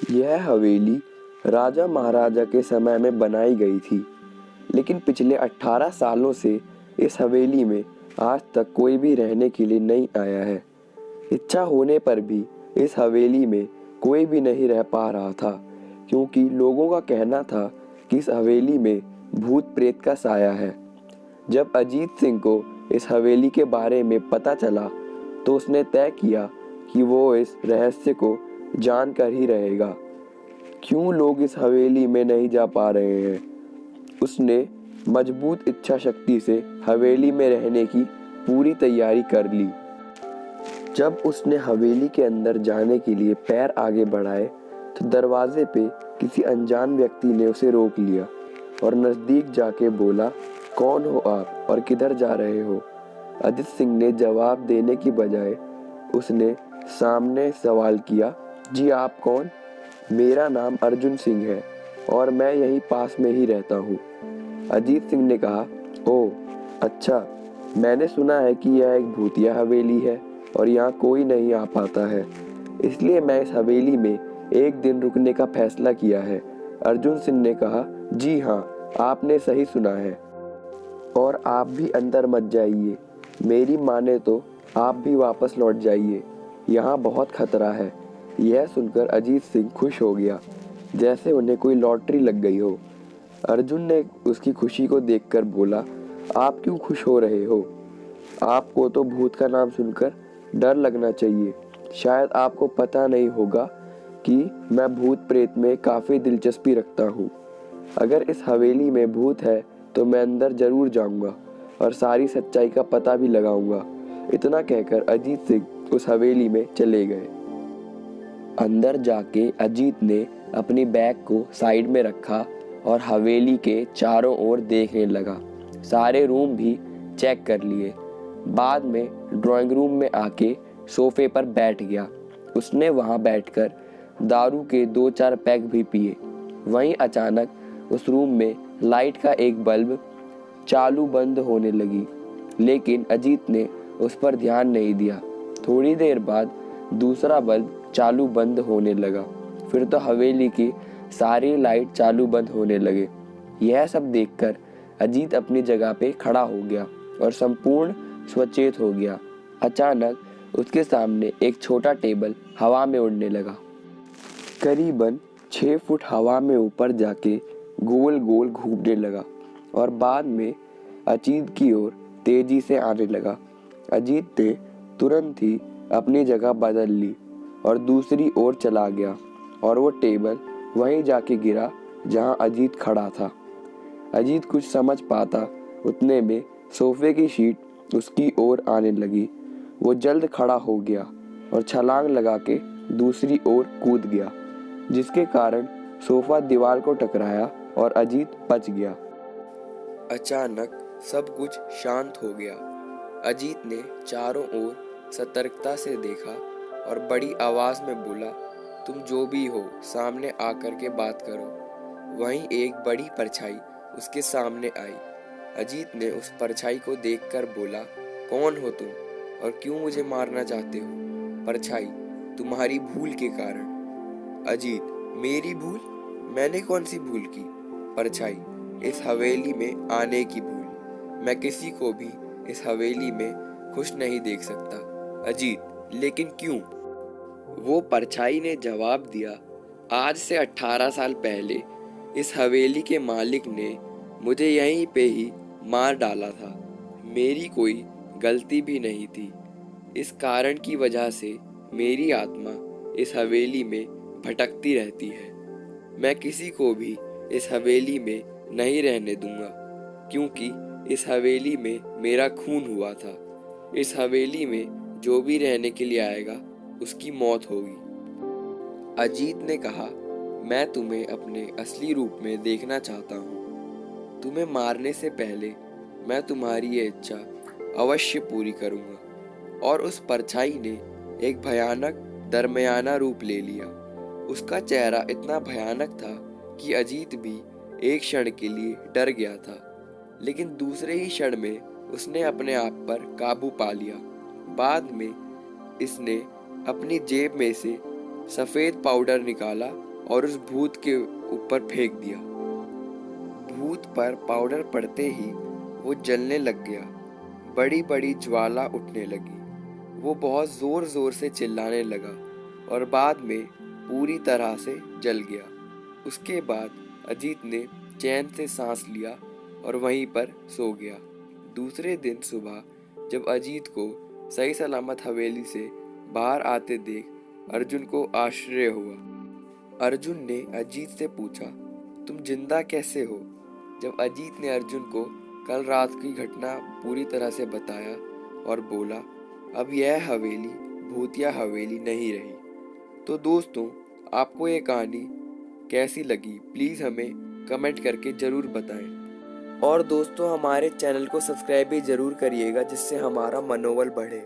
यह हवेली राजा महाराजा के समय में बनाई गई थी, लेकिन पिछले 18 सालों से इस हवेली में आज तक कोई भी रहने के लिए नहीं आया है। इच्छा होने पर भी इस हवेली में कोई भी नहीं रह पा रहा था, क्योंकि लोगों का कहना था कि इस हवेली में भूत प्रेत का साया है। जब अजीत सिंह को इस हवेली के बारे में पता चला तो उसने तय किया कि वो इस रहस्य को जान कर ही रहेगा। क्यों लोग इस हवेली में नहीं जा पा रहे हैं? उसने मजबूत इच्छा शक्ति से हवेली में रहने की पूरी तैयारी कर ली। जब उसने हवेली के अंदर जाने के लिए पैर आगे बढ़ाए तो दरवाजे पे किसी अनजान व्यक्ति ने उसे रोक लिया और नज़दीक जाके बोला, कौन हो आप और किधर जा रहे हो? अजीत सिंह ने जवाब देने की बजाय उसने सामने सवाल किया, जी आप कौन? मेरा नाम अर्जुन सिंह है और मैं यहीं पास में ही रहता हूँ। अजीत सिंह ने कहा, ओह अच्छा, मैंने सुना है कि यह एक भूतिया हवेली है और यहाँ कोई नहीं आ पाता है, इसलिए मैं इस हवेली में एक दिन रुकने का फैसला किया है। अर्जुन सिंह ने कहा, जी हाँ, आपने सही सुना है और आप भी अंदर मत जाइए। मेरी माने तो आप भी वापस लौट जाइए, यहाँ बहुत खतरा है। यह सुनकर अजीत सिंह खुश हो गया, जैसे उन्हें कोई लॉटरी लग गई हो। अर्जुन ने उसकी खुशी को देखकर बोला, आप क्यों खुश हो रहे हो? आपको तो भूत का नाम सुनकर डर लगना चाहिए। शायद आपको पता नहीं होगा कि मैं भूत प्रेत में काफ़ी दिलचस्पी रखता हूँ। अगर इस हवेली में भूत है तो मैं अंदर जरूर जाऊँगा और सारी सच्चाई का पता भी लगाऊंगा। इतना कहकर अजीत सिंह उस हवेली में चले गए। अंदर जाके अजीत ने अपनी बैग को साइड में रखा और हवेली के चारों ओर देखने लगा। सारे रूम भी चेक कर लिए। बाद में ड्राइंग रूम में आके सोफे पर बैठ गया। उसने वहां बैठकर दारू के 2-4 पैक भी पिए। वहीं अचानक उस रूम में लाइट का एक बल्ब चालू बंद होने लगी, लेकिन अजीत ने उस पर ध्यान नहीं दिया। थोड़ी देर बाद दूसरा बल्ब चालू बंद होने लगा। फिर तो हवेली की सारी लाइट चालू बंद होने लगे। यह सब देखकर अजीत अपनी जगह पे खड़ा हो गया और संपूर्ण सचेत हो गया। अचानक उसके सामने एक छोटा टेबल हवा में उड़ने लगा। करीबन 6 फुट हवा में ऊपर जाके गोल गोल घूमने लगा और बाद में अजीत की ओर तेजी से आने लगा। अजीत ने तुरंत ही अपनी जगह बदल ली और दूसरी ओर चला गया और वो टेबल वहीं जाके गिरा जहां अजीत खड़ा था। अजीत कुछ समझ पाता उतने में सोफे की शीट उसकी ओर आने लगी। वो जल्द खड़ा हो गया और छलांग लगा के दूसरी ओर कूद गया, जिसके कारण सोफा दीवार को टकराया और अजीत बच गया। अचानक सब कुछ शांत हो गया। अजीत ने चारों ओर सतर्कता से देखा और बड़ी आवाज में बोला, तुम जो भी हो सामने आकर के बात करो। वहीं एक बड़ी परछाई उसके सामने आई। अजीत ने उस परछाई को देखकर बोला, कौन हो तुम और क्यों मुझे मारना चाहते हो? परछाई, तुम्हारी भूल के कारण। अजीत, मेरी भूल? मैंने कौन सी भूल की? परछाई, इस हवेली में आने की भूल। मैं किसी को भी इस हवेली में खुश नहीं देख सकता। अजीत, लेकिन क्यों? वो परछाई ने जवाब दिया, आज से 18 साल पहले इस हवेली के मालिक ने मुझे यहीं पे ही मार डाला था। मेरी कोई गलती भी नहीं थी। इस कारण की वजह से मेरी आत्मा इस हवेली में भटकती रहती है। मैं किसी को भी इस हवेली में नहीं रहने दूंगा, क्योंकि इस हवेली में मेरा खून हुआ था। इस हवेली में जो भी रहने के लिए आएगा उसकी मौत होगी। अजीत ने कहा, मैं तुम्हें अपने असली रूप में देखना चाहता हूँ। तुम्हें मारने से पहले मैं तुम्हारी ये इच्छा अवश्य पूरी करूँगा। और उस परछाई ने एक भयानक दरमियाना रूप ले लिया। उसका चेहरा इतना भयानक था कि अजीत भी एक क्षण के लिए डर गया था, लेकिन दूसरे ही क्षण में उसने अपने आप पर काबू पा लिया। बाद में इसने अपनी जेब में से सफ़ेद पाउडर निकाला और उस भूत के ऊपर फेंक दिया। भूत पर पाउडर पड़ते ही वो जलने लग गया। बड़ी बड़ी ज्वाला उठने लगी। वो बहुत जोर जोर से चिल्लाने लगा और बाद में पूरी तरह से जल गया। उसके बाद अजीत ने चैन से सांस लिया और वहीं पर सो गया। दूसरे दिन सुबह जब अजीत को सही सलामत हवेली से बाहर आते देख अर्जुन को आश्चर्य हुआ। अर्जुन ने अजीत से पूछा, तुम जिंदा कैसे हो? जब अजीत ने अर्जुन को कल रात की घटना पूरी तरह से बताया और बोला, अब यह हवेली भूतिया हवेली नहीं रही। तो दोस्तों, आपको ये कहानी कैसी लगी प्लीज़ हमें कमेंट करके ज़रूर बताएं। और दोस्तों, हमारे चैनल को सब्सक्राइब भी ज़रूर करिएगा जिससे हमारा मनोबल बढ़े।